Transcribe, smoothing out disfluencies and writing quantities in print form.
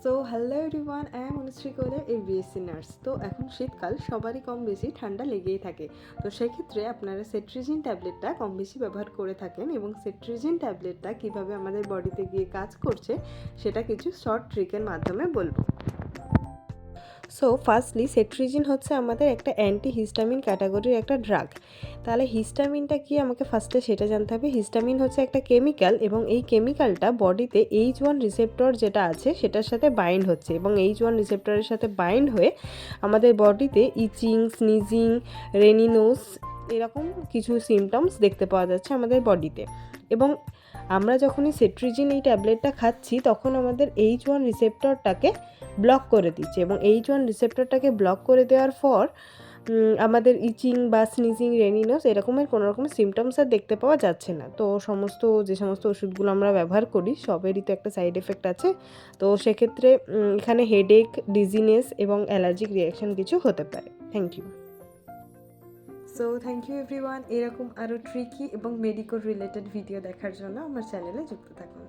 So hello everyone, I am Anushree কোলে, এ BSc nurse. তো এখন শীতকাল, সবারই কম বেশি ঠান্ডা লেগেই থাকে। তো সেক্ষেত্রে আপনারা সেট্রিজিন ট্যাবলেটটা কম বেশি ব্যবহার করে থাকেন, এবং সেট্রিজিন ট্যাবলেটটা কীভাবে আমাদের বডিতে গিয়ে কাজ করছে সেটা কিছু শর্ট ট্রিকের মাধ্যমে বলবো। সো ফার্স্টলি সেট্রিজিন হচ্ছে আমাদের একটা অ্যান্টিহিস্টামিন ক্যাটাগরির একটা ড্রাগ। তাহলে হিস্টামিনটা কি আমাকে ফার্স্টে সেটা জানতে হবে। হিস্টামিন হচ্ছে একটা কেমিক্যাল, এবং এই কেমিক্যালটা বডিতে H1 রিসেপ্টর যেটা আছে সেটার সাথে বাইন্ড হচ্ছে, এবং H1 রিসেপ্টরের সাথে বাইন্ড হয়ে আমাদের বডিতে ইচিং, স্নিজিং, রেনি নোজ এরকম কিছু সিমটমস দেখতে পাওয়া যাচ্ছে আমাদের বডিতে। এবং আমরা যখনই সেট্রিজিন এই ট্যাবলেটটা খাচ্ছি তখন আমাদের H1 রিসেপ্টরটাকে ব্লক করে দিচ্ছে, এবং H1 রিসেপ্টরটাকে ব্লক করে দেওয়ার পর আমাদের ইচিং বা স্নিজিং, রেনিনোস এরকমের কোনো রকমের সিমটমস আর দেখতে পাওয়া যাচ্ছে না। তো যে সমস্ত ওষুধগুলো আমরা ব্যবহার করি সবেরই তো একটা সাইড এফেক্ট আছে। তো সেক্ষেত্রে এখানে হেডেক, ডিজিনেস এবং অ্যালার্জিক রিয়াকশান কিছু হতে পারে। Thank you. So thank you everyone. এরকম আরও ট্রিকি এবং মেডিকেল রিলেটেড ভিডিও দেখার জন্য আমার চ্যানেলে যুক্ত থাকুন।